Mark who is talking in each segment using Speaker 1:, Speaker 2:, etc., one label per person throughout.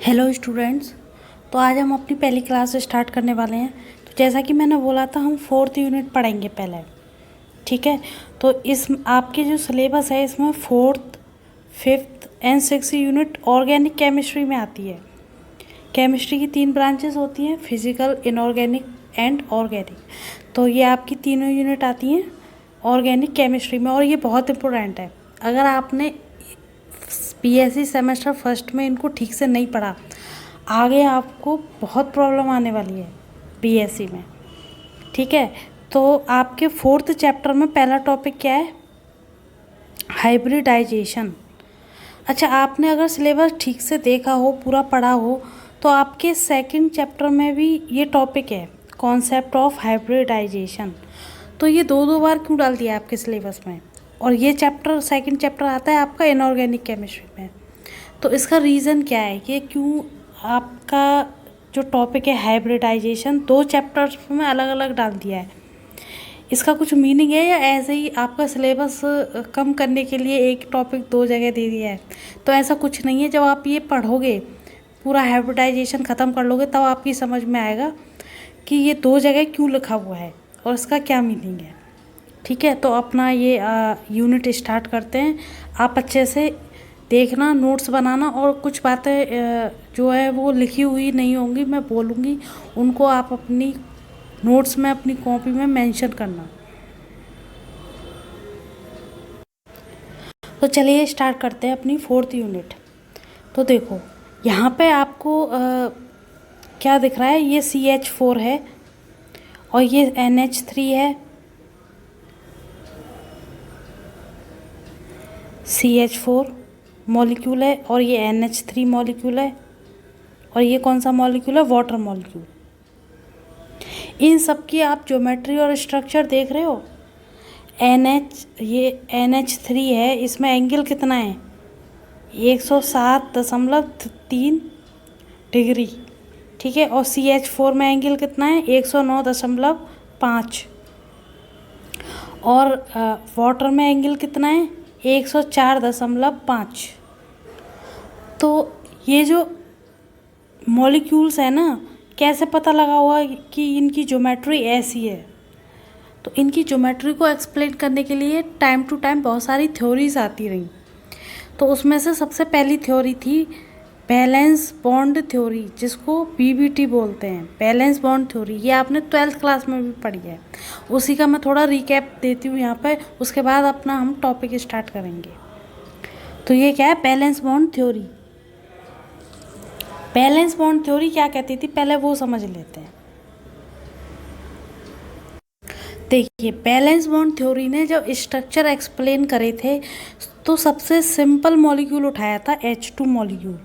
Speaker 1: Hello students. तो आज हम अपनी पहली क्लास स्टार्ट करने वाले हैं। तो जैसा कि मैंने बोला था, हम फोर्थ यूनिट पढ़ेंगे पहले। ठीक है। तो इस आपके जो सिलेबस है इसमें fourth, fifth and six unit organic chemistry में आती है। केमिस्ट्री की 3 ब्रांचेस होती हैं, फिजिकल, इनऑर्गेनिक एंड ऑर्गेनिक। तो ये आपकी तीनों यूनिट आती हैं ऑर्गेनिक केमिस्ट्री में, और ये बहुत इम्पोर्टेंट है। अगर आपने बीएससी सेमेस्टर फर्स्ट में इनको ठीक से नहीं पढ़ा, आगे आपको बहुत प्रॉब्लम आने वाली है बीएससी में। ठीक है। तो आपके फोर्थ चैप्टर में पहला टॉपिक क्या है? हाइब्रिडाइजेशन। अच्छा, आपने अगर सिलेबस ठीक से देखा हो, पूरा पढ़ा हो, तो आपके सेकंड चैप्टर में भी ये टॉपिक है, कॉन्सेप्ट ऑफ हाइब्रिडाइजेशन। तो ये दो दो बार क्यों डाल दिया आपके सिलेबस में? और ये चैप्टर, सेकंड चैप्टर आता है आपका इनऑर्गेनिक केमिस्ट्री में। तो इसका रीज़न क्या है कि क्यों आपका जो टॉपिक है हाइब्रिडाइजेशन 2 चैप्टर्स में अलग अलग डाल दिया है? इसका कुछ मीनिंग है या ऐसे ही आपका सिलेबस कम करने के लिए एक टॉपिक 2 जगह दे दिया है? तो ऐसा कुछ नहीं है। जब आप ये पढ़ोगे, पूरा हाइब्रिडाइजेशन ख़त्म कर लोगे, तब आपकी समझ में आएगा कि ये 2 जगह क्यों लिखा हुआ है और इसका क्या मीनिंग है। ठीक है। तो अपना ये यूनिट स्टार्ट करते हैं। आप अच्छे से देखना, नोट्स बनाना, और कुछ बातें जो है वो लिखी हुई नहीं होंगी, मैं बोलूँगी, उनको आप अपनी नोट्स में, अपनी कॉपी में मेंशन करना। तो चलिए स्टार्ट करते हैं अपनी फोर्थ यूनिट। तो देखो, यहाँ पे आपको क्या दिख रहा है? ये CH4 है और ये NH3 है। CH4 मॉलिक्यूल है और ये NH3 मॉलिक्यूल है, और ये कौन सा मॉलिक्यूल है? Water molecule. इन सब की आप ज्योमेट्री और स्ट्रक्चर देख रहे हो। ये NH3 है, इसमें एंगल कितना है? 107.3 डिग्री। ठीक है। और CH4 में एंगल कितना है? 109.5। और वाटर में एंगल कितना है? 104.5। तो ये जो मॉलिक्यूल्स है ना, कैसे पता लगा हुआ कि इनकी ज्योमेट्री ऐसी है? तो इनकी ज्योमेट्री को एक्सप्लेन करने के लिए टाइम टू टाइम बहुत सारी थ्योरीज आती रही। तो उसमें से सबसे पहली थ्योरी थी बैलेंस बॉन्ड थ्योरी, जिसको BBT बोलते हैं, बैलेंस बॉन्ड थ्योरी। ये आपने 12th क्लास में भी पढ़ी है। उसी का मैं थोड़ा रिकैप देती हूँ यहाँ पर, उसके बाद अपना हम टॉपिक स्टार्ट करेंगे। तो ये क्या है? Valence bond theory. Valence bond theory क्या कहती थी, पहले वो समझ लेते हैं। देखिए, बैलेंस बॉन्ड थ्योरी ने जब स्ट्रक्चर एक्सप्लेन करे थे, तो सबसे सिंपल मॉलिक्यूल उठाया था, H2 मॉलिक्यूल।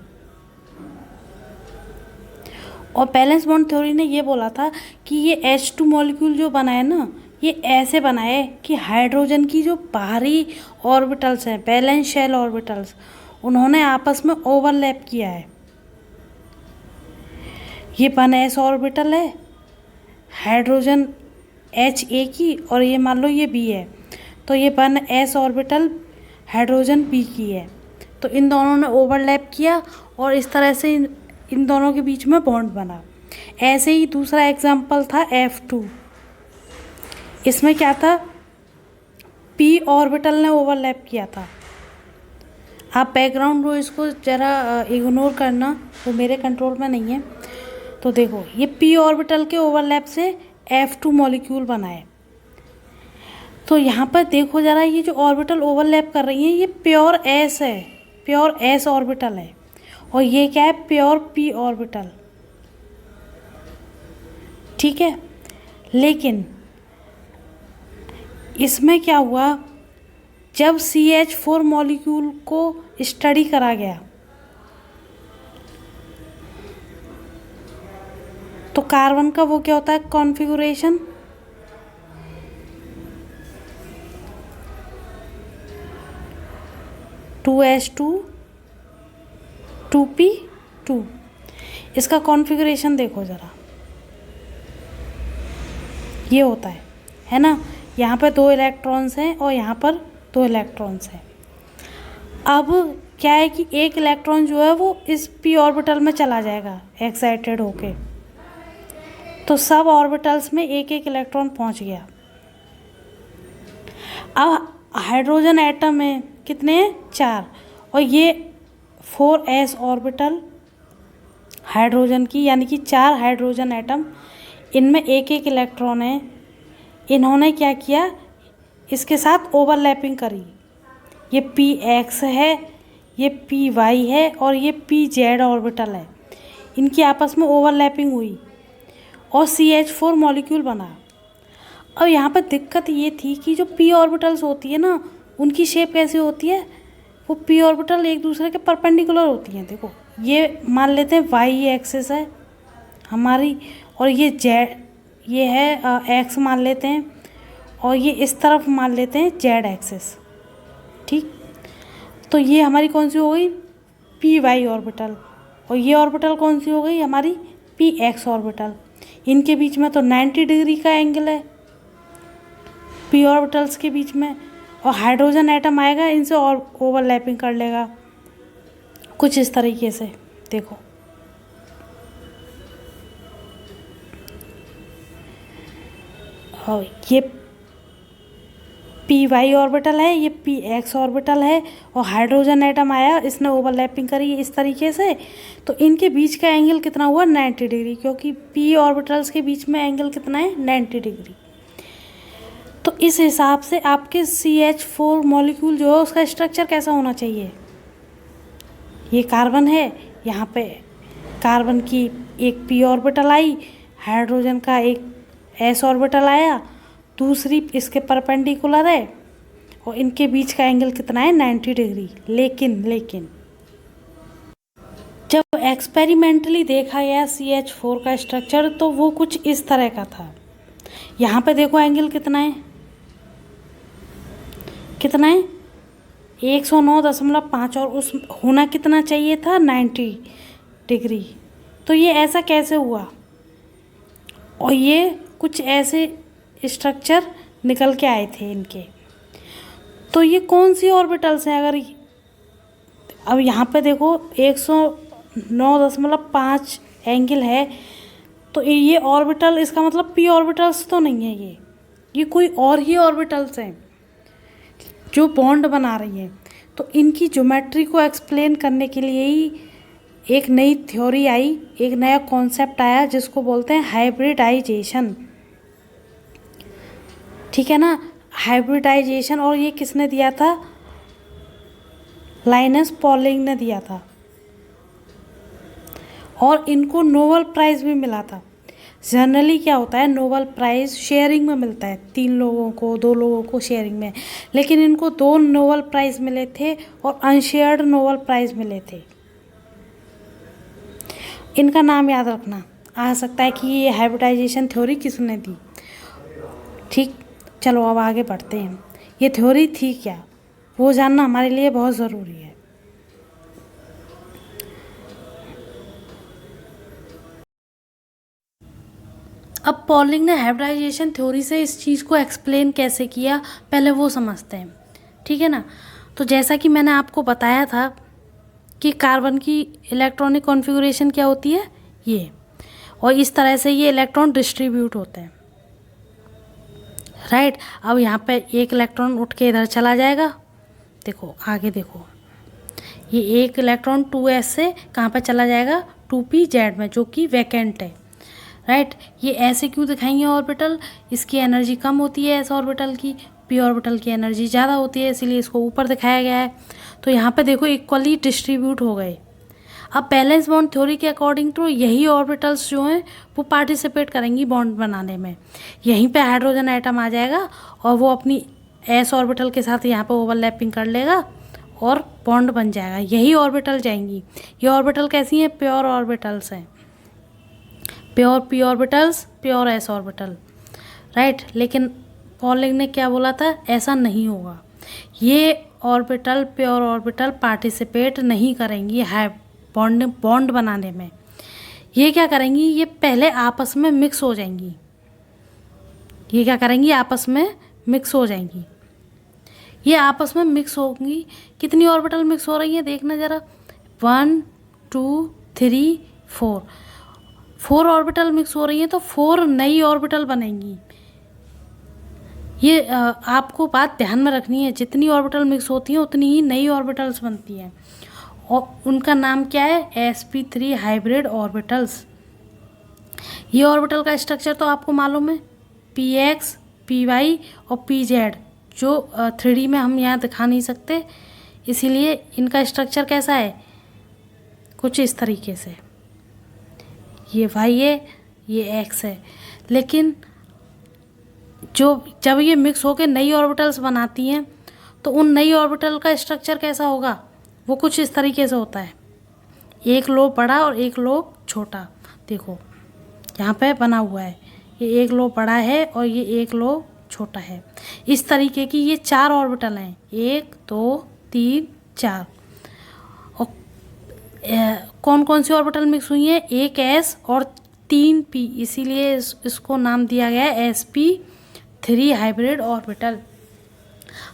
Speaker 1: और बैलेंस बॉन्ड थ्योरी ने ये बोला था कि ये H2 मॉलिक्यूल जो बना है ना, ये ऐसे बना है कि हाइड्रोजन की जो बाहरी ऑर्बिटल्स हैं, बैलेंस शेल ऑर्बिटल्स, उन्होंने आपस में ओवरलैप किया है। ये 1s ऑर्बिटल है हाइड्रोजन HA की, और ये मान लो ये B है, तो ये 1s ऑर्बिटल हाइड्रोजन B की है। तो इन दोनों ने ओवरलैप किया और इस तरह से इन दोनों के बीच में बॉन्ड बना। ऐसे ही दूसरा एग्जाम्पल था F2। इसमें क्या था? P ऑर्बिटल ने ओवरलैप किया था। आप बैकग्राउंड नॉइज़ को ज़रा इग्नोर करना, वो मेरे कंट्रोल में नहीं है। तो देखो, ये P ऑर्बिटल के ओवरलैप से F2 मॉलिक्यूल बना है। तो यहाँ पर देखो ज़रा, ये जो ऑर्बिटल ओवरलैप कर रही हैं, ये प्योर S है, प्योर S ऑर्बिटल है। और ये क्या है? Pure P orbital. ठीक है। लेकिन इसमें क्या हुआ, जब CH4 मॉलिक्यूल को स्टडी करा गया, तो कार्बन का वो क्या होता है? कॉन्फ़िगरेशन। Two H2 2P2। इसका कॉन्फ़िगरेशन देखो ज़रा, ये होता है ना? यहाँ पर 2 इलेक्ट्रॉन्स हैं और यहाँ पर 2 इलेक्ट्रॉन्स हैं। अब क्या है कि एक इलेक्ट्रॉन जो है वो इस पी ऑर्बिटल में चला जाएगा एक्साइटेड होके, तो सब ऑर्बिटल्स में एक एक इलेक्ट्रॉन पहुंच गया। अब हाइड्रोजन एटम में कितने हैं? 4, और ये 4s ऑर्बिटल हाइड्रोजन की, यानी कि 4 हाइड्रोजन एटम, इनमें एक एक इलेक्ट्रॉन है। इन्होंने क्या किया, इसके साथ ओवरलैपिंग करी। ये px है, ये py है और ये pz ऑर्बिटल है, इनकी आपस में ओवरलैपिंग हुई और CH4 मॉलिक्यूल बना। अब यहाँ पर दिक्कत ये थी कि जो p ऑर्बिटल्स होती है ना, उनकी शेप कैसी होती है, वो p ऑर्बिटल एक दूसरे के परपेंडिकुलर होती हैं। देखो ये मान लेते हैं y एक्सिस है हमारी, और ये ये है x मान लेते हैं, और ये इस तरफ मान लेते हैं z एक्सिस। ठीक, तो ये हमारी कौन सी हो गई, py ऑर्बिटल, और ये ऑर्बिटल कौन सी हो गई हमारी, px ऑर्बिटल। इनके बीच में तो 90 डिग्री का एंगल है p ऑर्बिटल्स के बीच में, और हाइड्रोजन एटम आएगा इनसे और ओवरलैपिंग कर लेगा कुछ इस तरीके से। देखो और ये py ऑर्बिटल है, ये px ऑर्बिटल है, और हाइड्रोजन एटम आया, इसने ओवरलैपिंग करी इस तरीके से, तो इनके बीच का एंगल कितना हुआ, 90 डिग्री, क्योंकि p ऑर्बिटल्स के बीच में एंगल कितना है, 90 डिग्री। तो इस हिसाब से आपके CH4 मॉलिक्यूल जो है उसका स्ट्रक्चर कैसा होना चाहिए। ये कार्बन है, यहाँ पे कार्बन की एक p ऑर्बिटल आई, हाइड्रोजन का एक s ऑर्बिटल आया, दूसरी इसके परपेंडिकुलर है, और इनके बीच का एंगल कितना है, 90 डिग्री। लेकिन जब एक्सपेरिमेंटली देखा गया CH4 का स्ट्रक्चर, तो वो कुछ इस तरह का था। यहाँ पे देखो एंगल कितना है, 109.5, और उस होना कितना चाहिए था, 90 डिग्री। तो ये ऐसा कैसे हुआ, और ये कुछ ऐसे स्ट्रक्चर निकल के आए थे इनके। तो ये कौन सी ऑर्बिटल्स हैं, अगर अब यहाँ पे देखो 109.5 एंगल है, तो ये ऑर्बिटल, इसका मतलब p ऑर्बिटल्स तो नहीं है, ये कोई और ही ऑर्बिटल्स हैं जो बॉन्ड बना रही हैं। तो इनकी ज्योमेट्री को एक्सप्लेन करने के लिए ही एक नई थ्योरी आई, एक नया कॉन्सेप्ट आया, जिसको बोलते हैं हाइब्रिडाइजेशन। ठीक है ना, हाइब्रिडाइजेशन। और ये किसने दिया था, लाइनस पॉलिंग ने दिया था, और इनको नोबेल प्राइज़ भी मिला था। जनरली क्या होता है, नोबेल प्राइज़ शेयरिंग में मिलता है, 3 लोगों को, 2 लोगों को शेयरिंग में, लेकिन इनको 2 नोबेल प्राइज़ मिले थे और अनशेयर्ड नोबेल प्राइज़ मिले थे। इनका नाम याद रखना, आ सकता है कि ये हाइब्रिडाइजेशन थ्योरी किसने दी। ठीक, चलो अब आगे बढ़ते हैं। ये थ्योरी थी क्या, वो जानना हमारे लिए बहुत ज़रूरी है। अब पॉलिंग ने हाइब्रिडाइजेशन थ्योरी से इस चीज़ को एक्सप्लेन कैसे किया, पहले वो समझते हैं। ठीक है ना, तो जैसा कि मैंने आपको बताया था कि कार्बन की इलेक्ट्रॉनिक कॉन्फ़िगरेशन क्या होती है, ये, और इस तरह से ये इलेक्ट्रॉन डिस्ट्रीब्यूट होते हैं। राइट, अब यहाँ पे एक इलेक्ट्रॉन उठ के इधर चला जाएगा। देखो आगे देखो, ये एक इलेक्ट्रॉन 2s से कहाँ पे चला जाएगा, 2pz में, जो कि वैकेंट है। राइट, ये ऐसे क्यों दिखाएंगे ऑर्बिटल, इसकी एनर्जी कम होती है एस ऑर्बिटल की, p ऑर्बिटल की एनर्जी ज़्यादा होती है, इसीलिए इसको ऊपर दिखाया गया है। तो यहाँ पे देखो इक्वली डिस्ट्रीब्यूट हो गए। अब बैलेंस बॉन्ड थ्योरी के अकॉर्डिंग तो यही ऑर्बिटल्स जो हैं वो पार्टिसिपेट करेंगी बॉन्ड बनाने में। यहीं पे हाइड्रोजन एटम आ जाएगा और वो अपनी एस ऑर्बिटल के साथ यहाँ पे ओवरलैपिंग कर लेगा और बॉन्ड बन जाएगा, यही ऑर्बिटल जाएंगी। ये ऑर्बिटल कैसी हैं, प्योर ऑर्बिटल्स हैं, pure p orbitals, pure s orbital. Right, लेकिन पॉलिंग ने क्या बोला था, ऐसा नहीं होगा, ये ऑर्बिटल, प्योर ऑर्बिटल पार्टिसिपेट नहीं करेंगी बॉन्ड बनाने में। ये क्या करेंगी, ये पहले आपस में मिक्स हो जाएंगी। ये क्या करेंगी, आपस में मिक्स हो जाएंगी। ये आपस में मिक्स होंगी। कितनी ऑर्बिटल मिक्स हो रही है देखना ज़रा, 1 2 3 4, 4 ऑर्बिटल मिक्स हो रही हैं तो 4 नई ऑर्बिटल बनेंगी। ये आपको बात ध्यान में रखनी है, जितनी ऑर्बिटल मिक्स होती हैं उतनी ही नई ऑर्बिटल्स बनती हैं और उनका नाम क्या है, sp3 हाइब्रिड ऑर्बिटल्स। ये ऑर्बिटल का स्ट्रक्चर तो आपको मालूम है, px py और pz, जो 3D में हम यहाँ दिखा नहीं सकते, इसीलिए इनका स्ट्रक्चर कैसा है, कुछ इस तरीके से। ये y है, ये x है। लेकिन जब ये मिक्स होकर नई ऑर्बिटल्स बनाती हैं तो उन नई ऑर्बिटल का स्ट्रक्चर कैसा होगा, वो कुछ इस तरीके से होता है, एक लोब बड़ा और एक लोब छोटा। देखो यहाँ पे बना हुआ है, ये एक लोब बड़ा है और ये एक लोब छोटा है। इस तरीके की ये 4 ऑर्बिटल हैं, 1 2 3 4। और कौन कौन सी ऑर्बिटल मिक्स हुई हैं, एक s और 3 p, इसीलिए इसको नाम दिया गया है sp3 हाइब्रिड ऑर्बिटल।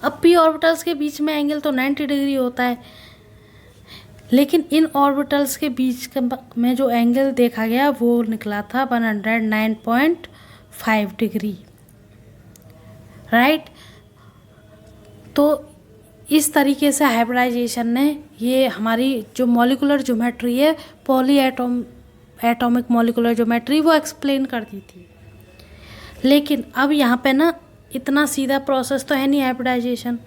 Speaker 1: अब p ऑर्बिटल्स के बीच में एंगल तो 90 डिग्री होता है, लेकिन इन ऑर्बिटल्स के बीच में जो एंगल देखा गया वो निकला था 109.5 डिग्री, राइट। तो इस तरीके से हाइब्रिडाइजेशन ने ये हमारी जो मॉलिक्यूलर ज्योमेट्री है, एटॉमिक मॉलिक्यूलर ज्योमेट्री, वो एक्सप्लेन कर दी थी। लेकिन अब यहाँ पे ना इतना सीधा प्रोसेस तो है नहीं हाइब्रिडाइजेशन।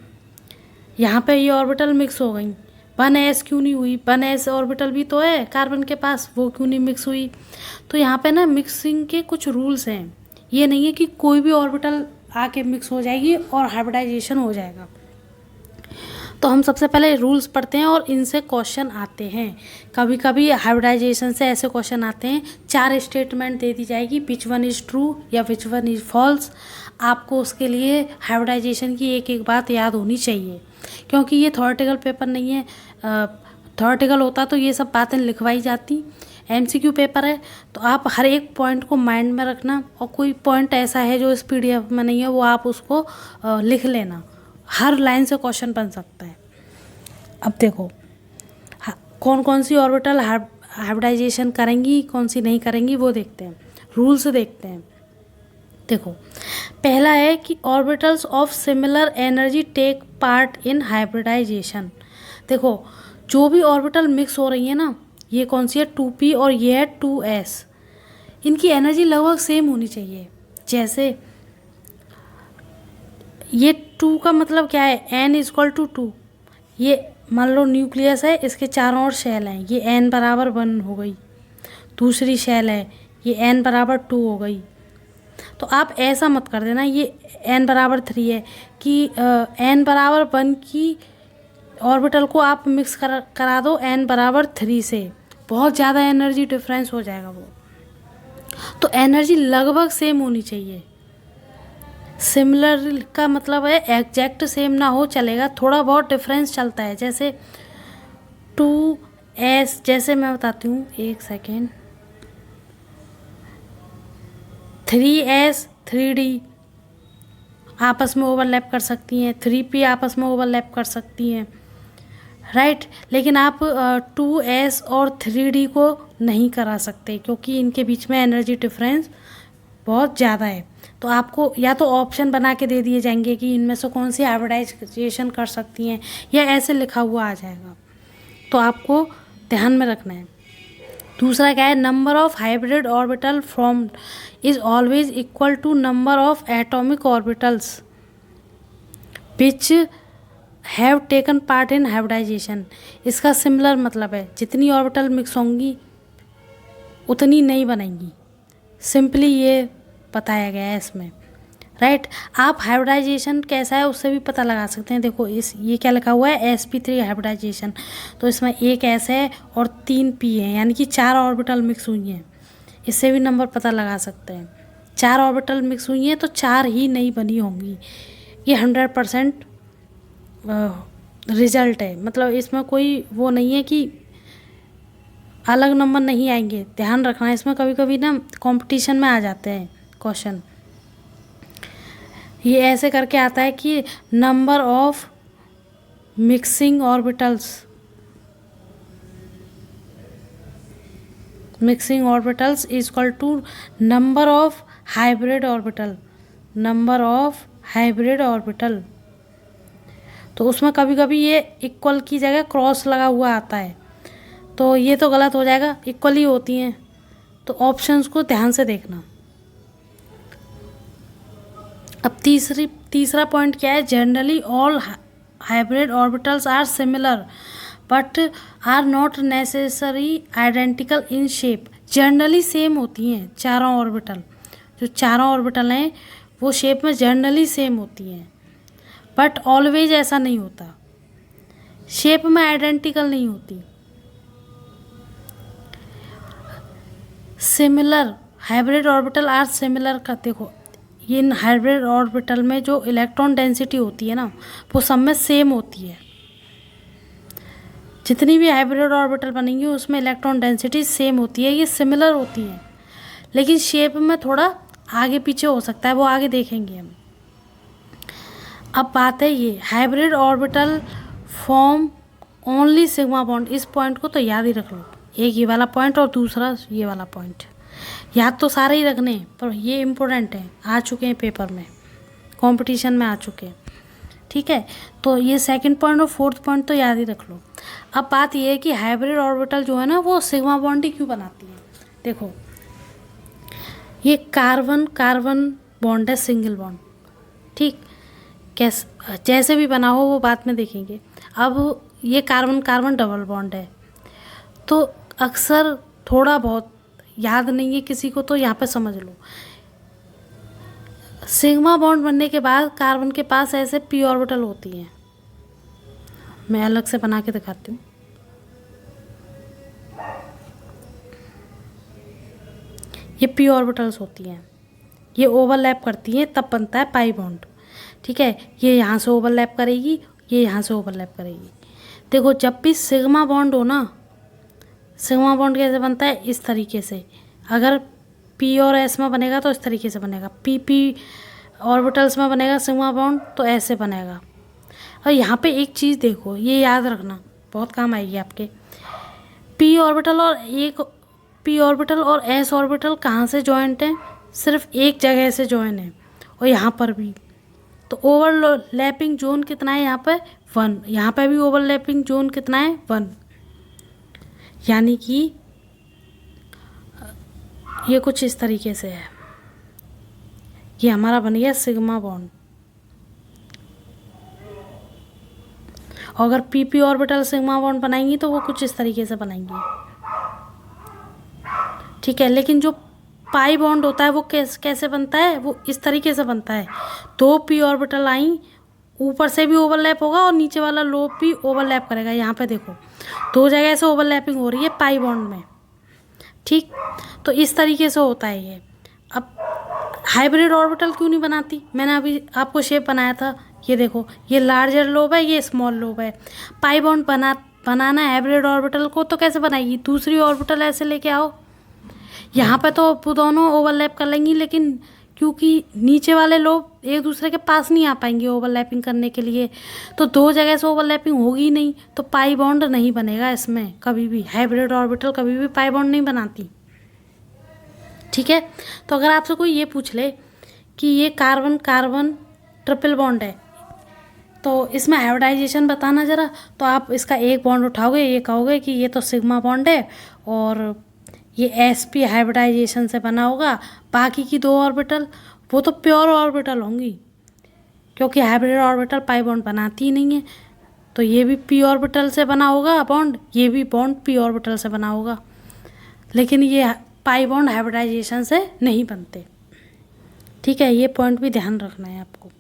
Speaker 1: यहाँ पे ये ऑर्बिटल मिक्स हो गई, 1s क्यों नहीं हुई, 1s ऑर्बिटल भी तो है कार्बन के पास, वो क्यों नहीं मिक्स हुई। तो यहाँ पे ना मिक्सिंग के कुछ रूल्स हैं, ये नहीं है कि कोई भी ऑर्बिटल आके मिक्स हो जाएगी और हाइब्रिडाइजेशन हो जाएगा। तो हम सबसे पहले रूल्स पढ़ते हैं और इनसे क्वेश्चन आते हैं। कभी कभी हाइब्रिडाइजेशन से ऐसे क्वेश्चन आते हैं, 4 स्टेटमेंट दे दी जाएगी, विच वन इज़ ट्रू या विच वन इज़ फॉल्स। आपको उसके लिए हाइब्रिडाइजेशन की एक एक बात याद होनी चाहिए, क्योंकि ये थ्योरेटिकल पेपर नहीं है। थ्योरेटिकल होता तो ये सब बातें लिखवाई जाती, MCQ पेपर है तो आप हर एक पॉइंट को माइंड में रखना, और कोई पॉइंट ऐसा है जो इस PDF में नहीं है वो आप उसको लिख लेना, हर लाइन से क्वेश्चन बन सकता है। अब देखो कौन कौन सी ऑर्बिटल हाइब्रिडाइजेशन करेंगी, कौन सी नहीं करेंगी, वो देखते हैं, रूल्स देखते हैं। देखो पहला है कि orbitals of similar energy take part in hybridization. देखो जो भी ऑर्बिटल मिक्स हो रही है ना, ये कौन सी है, 2p और ये है 2s, इनकी एनर्जी लगभग सेम होनी चाहिए। जैसे ये 2 का मतलब क्या है, n=2, ये मान लो न्यूक्लियस है, इसके चारों ओर शेल हैं, ये n=1 हो गई। दूसरी शेल है, ये n=2 हो गई। तो आप ऐसा मत कर देना ये n=3 है कि n=1 की ऑर्बिटल को आप मिक्स करा दो n=3 से, बहुत ज़्यादा एनर्जी डिफरेंस हो जाएगा वो। तो एनर्जी लगभग सेम होनी चाहिए। सिमिलर का मतलब है एग्जैक्ट सेम ना हो चलेगा, थोड़ा बहुत डिफरेंस चलता है। जैसे 2s, जैसे मैं बताती हूँ, एक सेकेंड, 3s 3d आपस में ओवरलैप कर सकती हैं, 3p आपस में ओवरलैप कर सकती हैं, राइट। लेकिन आप 2s और 3d को नहीं करा सकते, क्योंकि इनके बीच में एनर्जी डिफरेंस बहुत ज़्यादा है। तो आपको या तो ऑप्शन बना के दे दिए जाएंगे कि इनमें से कौन सी हाइब्रिडाइजेशन कर सकती हैं, या ऐसे लिखा हुआ आ जाएगा, तो आपको ध्यान में रखना है। दूसरा क्या है, number of hybrid orbital formed is always equal to number of atomic orbitals which have taken part in hybridization. इसका सिमिलर मतलब है जितनी ऑर्बिटल मिक्स होंगी उतनी नहीं बनेंगी, सिंपली ये बताया गया है इसमें, राइट। आप हाइब्रिडाइजेशन कैसा है उससे भी पता लगा सकते हैं। देखो ये क्या लिखा हुआ है, sp3 हाइब्रिडाइजेशन, तो इसमें एक s है और 3 p है, यानी कि 4 ऑर्बिटल मिक्स हुई हैं। इससे भी नंबर पता लगा सकते हैं। 4 ऑर्बिटल मिक्स हुई हैं तो 4 ही नहीं बनी होंगी, ये 100% रिजल्ट है। मतलब इसमें कोई वो नहीं है कि अलग नंबर नहीं आएंगे, ध्यान रखना। इसमें कभी कभी ना कंपटीशन में आ जाते हैं क्वेश्चन। ये ऐसे करके आता है कि number of mixing orbitals is equal to number of hybrid orbital. तो उसमें कभी कभी ये इक्वल की जगह क्रॉस लगा हुआ आता है, तो ये तो गलत हो जाएगा, इक्वल ही होती हैं। तो ऑप्शंस को ध्यान से देखना। अब तीसरा पॉइंट क्या है, generally all hybrid orbitals are similar but are not necessary identical in shape. Generally same होती हैं चारों ऑर्बिटल, जो चारों ऑर्बिटल हैं वो शेप में जनरली सेम होती हैं, बट ऑलवेज ऐसा नहीं होता, शेप में आइडेंटिकल नहीं होती। Similar hybrid orbital are similar का देखो, इन हाइब्रिड ऑर्बिटल में जो इलेक्ट्रॉन डेंसिटी होती है ना वो सब में सेम होती है। जितनी भी हाइब्रिड ऑर्बिटल बनेंगी उसमें इलेक्ट्रॉन डेंसिटी सेम होती है, ये सिमिलर होती हैं, लेकिन शेप में थोड़ा आगे पीछे हो सकता है, वो आगे देखेंगे हम। अब बात है ये hybrid orbital form only sigma bond. इस पॉइंट को तो याद ही रख लो, एक ये वाला पॉइंट और दूसरा ये वाला पॉइंट, याद तो सारे ही रखने हैं पर ये इम्पोर्टेंट है, आ चुके हैं पेपर में, कंपटीशन में आ चुके हैं, ठीक है। तो ये सेकंड पॉइंट और फोर्थ पॉइंट तो याद ही रख लो। अब बात ये है कि हाइब्रिड ऑर्बिटल जो है ना वो सिग्मा बॉन्ड ही क्यों बनाती है। देखो ये कार्बन कार्बन बॉन्ड है, सिंगल बॉन्ड, ठीक, कैसे जैसे भी बना हो वो बाद में देखेंगे। अब ये कार्बन कार्बन डबल बॉन्ड है, तो अक्सर थोड़ा बहुत याद नहीं है किसी को तो यहाँ पे समझ लो, सिग्मा बॉन्ड बनने के बाद कार्बन के पास ऐसे पी ऑर्बिटल होती हैं, मैं अलग से बना के दिखाती हूँ। ये पी ऑर्बिटल्स होती हैं, ये ओवरलैप करती हैं तब बनता है पाई बॉन्ड, ठीक है। ये यहाँ से ओवरलैप करेगी, ये यहाँ से ओवरलैप करेगी। देखो जब भी सिग्मा बॉन्ड हो ना, सिग्मा बॉन्ड कैसे बनता है, इस तरीके से, अगर पी और एस में बनेगा तो इस तरीके से बनेगा, पी पी ऑर्बिटल्स में बनेगा सिग्मा बॉन्ड तो ऐसे बनेगा। और यहाँ पे एक चीज़ देखो, ये याद रखना बहुत काम आएगी आपके, पी ऑर्बिटल और एस ऑर्बिटल कहाँ से जॉइंट है, सिर्फ एक जगह से जॉइन है, और यहाँ पर भी। तो ओवरलैपिंग जोन कितना है यहाँ पे 1, यहाँ पे भी ओवरलैपिंग जोन कितना है 1, यानी कि ये कुछ इस तरीके से है, ये हमारा बन गया सिग्मा बॉन्ड। और अगर पीपी ऑर्बिटल सिग्मा बॉन्ड बनाएंगी तो वो कुछ इस तरीके से बनाएंगी, ठीक है। लेकिन जो पाई बॉन्ड होता है वो कैसे बनता है, वो इस तरीके से बनता है, दो पी ऑर्बिटल आई, ऊपर से भी ओवरलैप होगा और नीचे वाला लोब भी ओवरलैप करेगा। यहाँ पे देखो दो जगह से ओवरलैपिंग हो रही है पाई बॉन्ड में, ठीक। तो इस तरीके से होता है ये। अब हाइब्रिड ऑर्बिटल क्यों नहीं बनाती, मैंने अभी आपको शेप बनाया था, ये देखो ये लार्जर लोब है, ये स्मॉल लोब है। पाई बॉन्ड बनाना है हाइब्रिड ऑर्बिटल को तो कैसे बनाएगी, दूसरी ऑर्बिटल ऐसे लेके आओ, यहाँ पे तो वो दोनों ओवरलैप कर लेंगी, लेकिन क्योंकि नीचे वाले लोग एक दूसरे के पास नहीं आ पाएंगे ओवरलैपिंग करने के लिए, तो दो जगह से ओवरलैपिंग होगी नहीं, तो पाई बॉन्ड नहीं बनेगा इसमें कभी भी, हाइब्रिड ऑर्बिटल कभी भी पाई बॉन्ड नहीं बनाती, ठीक है। तो अगर आपसे कोई ये पूछ ले कि ये कार्बन कार्बन ट्रिपल बॉन्ड है तो इसमें हाइब्रिडाइजेशन बताना ज़रा, तो आप इसका एक बॉन्ड उठाओगे, ये कहोगे कि ये तो सिग्मा बॉन्ड है और ये sp हाइब्रिडाइजेशन से बना होगा, बाकी की दो ऑर्बिटल वो तो प्योर ऑर्बिटल होंगी, क्योंकि हाइब्रिड ऑर्बिटल पाई बॉन्ड बनाती ही नहीं है, तो ये भी p ऑर्बिटल से बना होगा बॉन्ड, ये भी बॉन्ड p ऑर्बिटल से बना होगा, लेकिन ये पाई बॉन्ड हाइब्रिडाइजेशन से नहीं बनते, ठीक है। ये पॉइंट भी ध्यान रखना है आपको।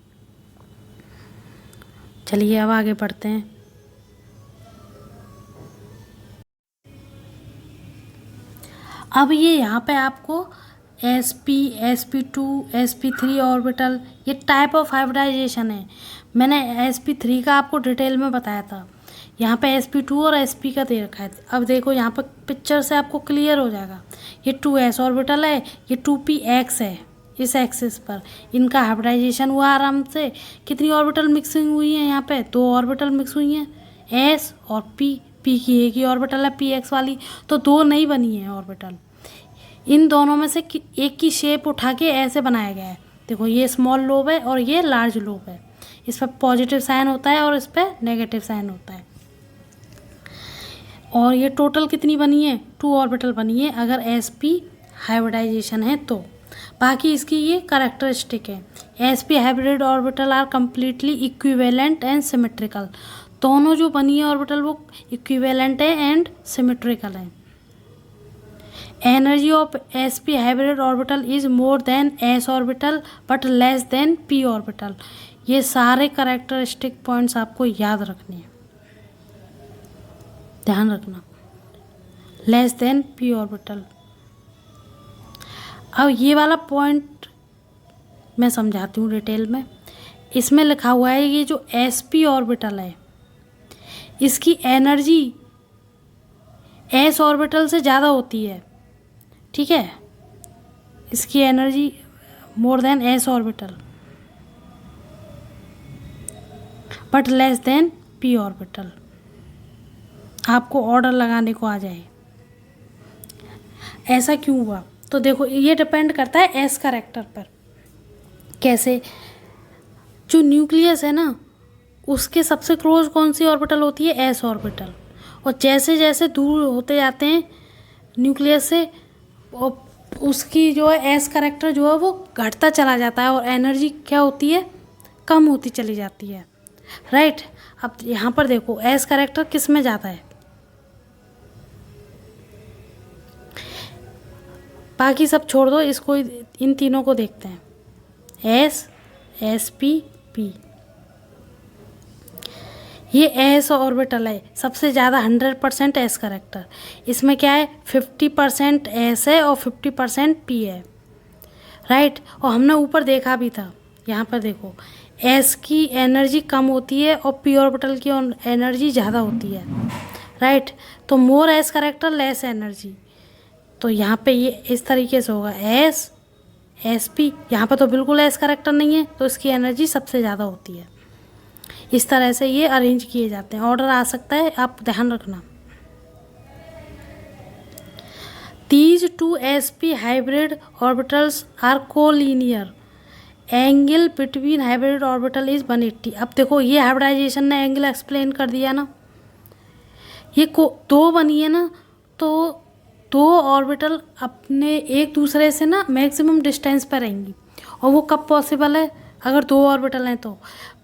Speaker 1: चलिए अब आगे बढ़ते हैं। अब ये यहाँ पे आपको sp sp2 sp3 ऑर्बिटल, ये टाइप ऑफ हाइब्रिडाइजेशन है, मैंने sp3 का आपको डिटेल में बताया था, यहाँ पे sp2 और sp का दे रखा है। अब देखो यहाँ पर पिक्चर से आपको क्लियर हो जाएगा, ये 2s ऑर्बिटल है, ये 2px है, इस एक्सिस पर इनका हाइब्रिडाइजेशन हुआ आराम से। कितनी ऑर्बिटल मिक्सिंग हुई है यहाँ पे? 2 ऑर्बिटल मिक्स हुई हैं, एस और पी। पी की एक ही ऑर्बिटल है पी एक्स वाली, तो 2 नहीं बनी है ऑर्बिटल। इन दोनों में से एक की शेप उठा के ऐसे बनाया गया है। देखो ये स्मॉल लोब है और ये लार्ज लोब है। इस पर पॉजिटिव साइन होता है और इस पर नेगेटिव साइन होता है। और ये टोटल कितनी बनी है? 2 ऑर्बिटल बनी है अगर एस पी हाइब्रिडाइजेशन है तो। बाकी इसकी ये कैरेक्टरिस्टिक है। S P hybrid orbital are completely equivalent and symmetrical. दोनों जो बनी है ऑर्बिटल वो इक्विवेलेंट है एंड सिमेट्रिकल है। Energy of S P hybrid orbital is more than S orbital but less than P orbital. ये सारे कैरेक्टरिस्टिक पॉइंट्स आपको याद रखने हैं, ध्यान रखना। Less than P orbital. अब ये वाला पॉइंट मैं समझाती हूँ डिटेल में। इसमें लिखा हुआ है ये जो एस पी ऑर्बिटल है इसकी एनर्जी एस ऑर्बिटल से ज़्यादा होती है, ठीक है। इसकी energy more than S orbital but less than P orbital. आपको ऑर्डर लगाने को आ जाए। ऐसा क्यों हुआ? तो देखो ये डिपेंड करता है एस कैरेक्टर पर। कैसे? जो न्यूक्लियस है ना उसके सबसे क्लोज कौन सी ऑर्बिटल होती है? S orbital. और जैसे जैसे दूर होते जाते हैं न्यूक्लियस से उसकी जो है एस कैरेक्टर जो है वो घटता चला जाता है और एनर्जी क्या होती है? कम होती चली जाती है, राइट। अब यहाँ पर देखो एस कैरेक्टर किस में जाता है? बाकी सब छोड़ दो, इसको इन तीनों को देखते हैं। S, S P, P. ये एस ऑर्बिटल है सबसे ज़्यादा 100% एस कैरेक्टर। इसमें क्या है? 50% एस है और 50% पी है, राइट। और हमने ऊपर देखा भी था, यहाँ पर देखो एस की एनर्जी कम होती है और पी ऑर्बिटल की एनर्जी ज़्यादा होती है, राइट। तो मोर एस कैरेक्टर लेस एनर्जी। तो यहाँ पे ये इस तरीके से होगा एस, एस पी। यहाँ पर तो बिल्कुल एस कैरेक्टर नहीं है तो इसकी एनर्जी सबसे ज़्यादा होती है। इस तरह से ये अरेंज किए जाते हैं। ऑर्डर आ सकता है, आप ध्यान रखना। These two sp hybrid orbitals are collinear. Angle between hybrid orbital is 180। अब देखो ये हाइब्रिडाइजेशन ने एंगल एक्सप्लेन कर दिया ना। ये दो बनी है ना, तो 2 ऑर्बिटल अपने एक दूसरे से ना मैक्सिमम डिस्टेंस पर रहेंगी। और वो कब पॉसिबल है? अगर 2 ऑर्बिटल हैं तो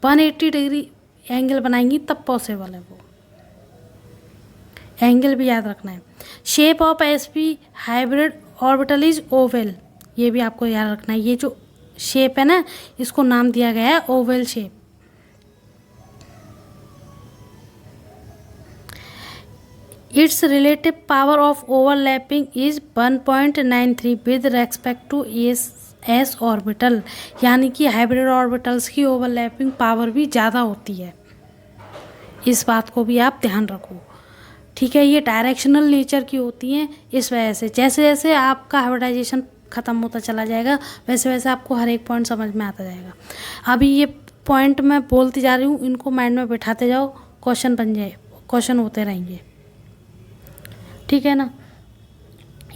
Speaker 1: 180 डिग्री एंगल बनाएंगी तब पॉसिबल है वो। एंगल भी याद रखना है। Shape of SP hybrid orbital is Oval. ये भी आपको याद रखना है। ये जो शेप है ना इसको नाम दिया गया है oval shape. Its relative power of overlapping is 1.93 with respect to S orbital. यानी कि हाइब्रिड ऑर्बिटल्स की ओवरलैपिंग पावर भी ज़्यादा होती है। इस बात को भी आप ध्यान रखो, ठीक है। ये डायरेक्शनल नेचर की होती हैं। इस वजह से जैसे जैसे आपका हाइब्रिडाइजेशन ख़त्म होता चला जाएगा वैसे वैसे आपको हर एक पॉइंट समझ में आता जाएगा। अभी ये पॉइंट मैं बोलती जा रही हूँ, इनको माइंड में बैठाते जाओ, क्वेश्चन बन जाए, क्वेश्चन होते रहेंगे, ठीक है ना।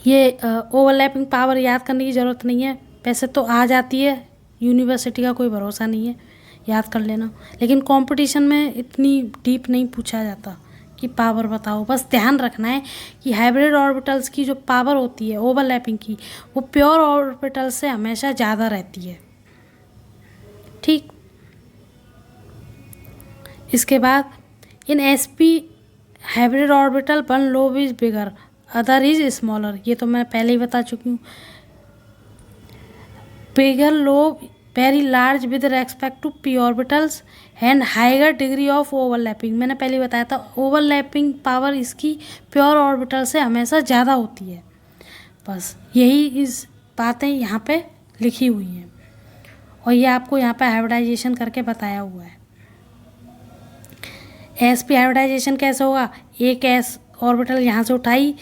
Speaker 1: ये ओवरलैपिंग पावर याद करने की ज़रूरत नहीं है, वैसे तो आ जाती है, यूनिवर्सिटी का कोई भरोसा नहीं है, याद कर लेना। लेकिन कंपटीशन में इतनी डीप नहीं पूछा जाता कि पावर बताओ। बस ध्यान रखना है कि हाइब्रिड ऑर्बिटल्स की जो पावर होती है ओवरलैपिंग की वो प्योर ऑर्बिटल्स से हमेशा ज़्यादा रहती है, ठीक। इसके बाद in sp hybrid orbital one lobe is bigger other is smaller. ये तो मैं पहले ही बता चुकी हूँ। Bigger lobe very large with respect to p orbitals and higher degree of overlapping. मैंने पहले बताया था ओवरलैपिंग पावर इसकी प्योर ऑर्बिटल से हमेशा ज़्यादा होती है। बस यही इस बातें यहाँ पे लिखी हुई हैं और ये आपको यहाँ पे हाइब्रिडाइजेशन करके बताया हुआ है। एस पी हाइब्रिडाइजेशन कैसे होगा? एक एस ऑर्बिटल यहाँ से उठाई,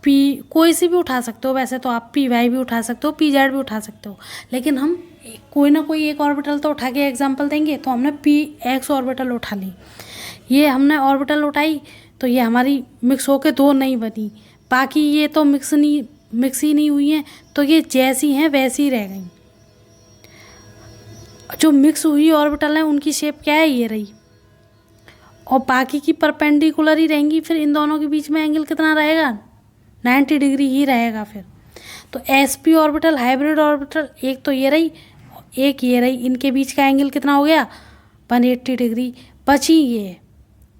Speaker 1: पी कोई सी भी उठा सकते हो, वैसे तो आप पी वाई भी उठा सकते हो, पी जेड भी उठा सकते हो, लेकिन हम कोई ना कोई एक ऑर्बिटल तो उठा के एग्जांपल देंगे। तो हमने पी एक्स ऑर्बिटल उठा ली, ये हमने ऑर्बिटल उठाई तो ये हमारी मिक्स होके दो नहीं बनी, बाकी ये तो मिक्स ही नहीं हुई हैं, तो ये जैसी हैं वैसी ही रह गई। जो मिक्स हुई ऑर्बिटल हैं उनकी शेप क्या है, ये रही, और बाकी की परपेंडिकुलर ही रहेंगी। फिर इन दोनों के बीच में एंगल कितना रहेगा, 90 डिग्री ही रहेगा। फिर तो sp ऑर्बिटल हाइब्रिड ऑर्बिटल, एक तो ये रही एक ये रही, इनके बीच का एंगल कितना हो गया 180 डिग्री। बची ये,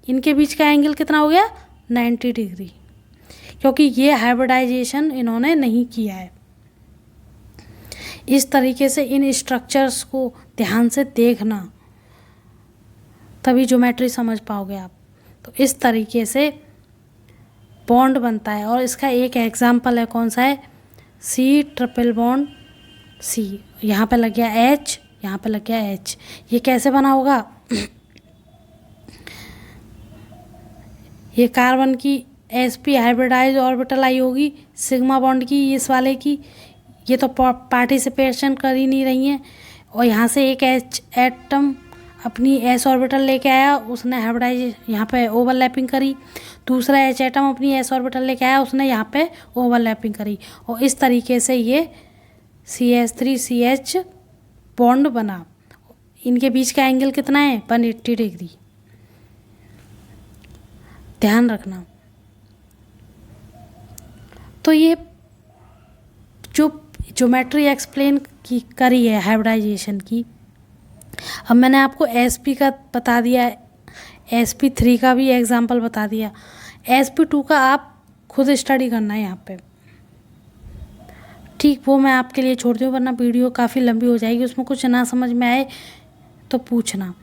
Speaker 1: इनके बीच का एंगल कितना हो गया 90 डिग्री, क्योंकि ये हाइब्रिडाइजेशन इन्होंने नहीं किया है। इस तरीके से इन स्ट्रक्चर्स को ध्यान से देखना, तभी ज्योमेट्री समझ पाओगे आप। तो इस तरीके से बॉन्ड बनता है, और इसका एक एग्जाम्पल है, कौन सा है, सी ट्रिपल बॉन्ड सी, यहाँ पे लग गया H, यहाँ पे लग गया H। ये कैसे बना होगा, ये कार्बन की sp हाइब्रिडाइज ऑर्बिटल आई होगी, सिग्मा बॉन्ड की इस वाले की, ये तो पार्टिसिपेशन कर ही नहीं रही हैं, और यहाँ से एक H एटम अपनी s ऑर्बिटल लेके आया, उसने हाइब्रिडाइज यहाँ पे ओवरलैपिंग करी, दूसरा H एटम अपनी s ऑर्बिटल लेके आया, उसने यहाँ पे ओवरलैपिंग करी, और इस तरीके से ये CH3CH बॉन्ड बना। इनके बीच का एंगल कितना है 180 डिग्री, ध्यान रखना। तो ये जो ज्योमेट्री एक्सप्लेन की करी है हाइब्रिडाइजेशन की, अब मैंने आपको sp का बता दिया, sp3 का भी एग्जांपल बता दिया, sp2 का आप खुद स्टडी करना है यहाँ पे, ठीक, वो मैं आपके लिए छोड़ती हूँ, वरना वीडियो काफ़ी लंबी हो जाएगी, उसमें कुछ ना समझ में आए तो पूछना।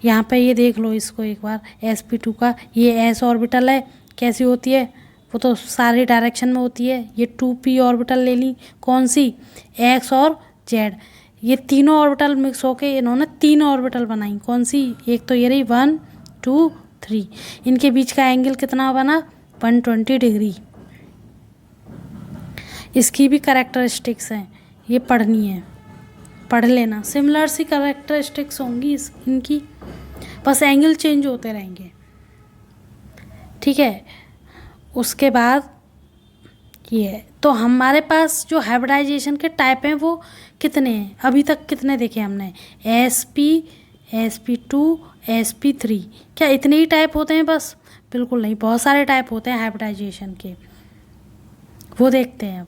Speaker 1: यहाँ पे ये देख लो इसको एक बार, sp2 का ये s ऑर्बिटल है, कैसी होती है, वो तो सारी डायरेक्शन में होती है। ये 2p ऑर्बिटल ले ली, कौन सी, x और z, ये तीनों ऑर्बिटल मिक्स होके इन्होंने 3 ऑर्बिटल बनाई, कौन सी, एक तो ये रही 1 2 3, इनके बीच का एंगल कितना बना 120 डिग्री। इसकी भी कैरेक्टरिस्टिक्स हैं, ये पढ़नी है, पढ़ लेना, सिमिलर सी कैरेक्टरिस्टिक्स होंगी इनकी, बस एंगल चेंज होते रहेंगे, ठीक है। उसके बाद ये, तो हमारे पास जो हाइब्रिडाइजेशन के टाइप हैं वो कितने हैं, अभी तक कितने देखे हमने, sp sp2 sp3, क्या इतने ही टाइप होते हैं बस, बिल्कुल नहीं, बहुत सारे टाइप होते हैं हाइब्रिडाइजेशन के, वो देखते हैं अब।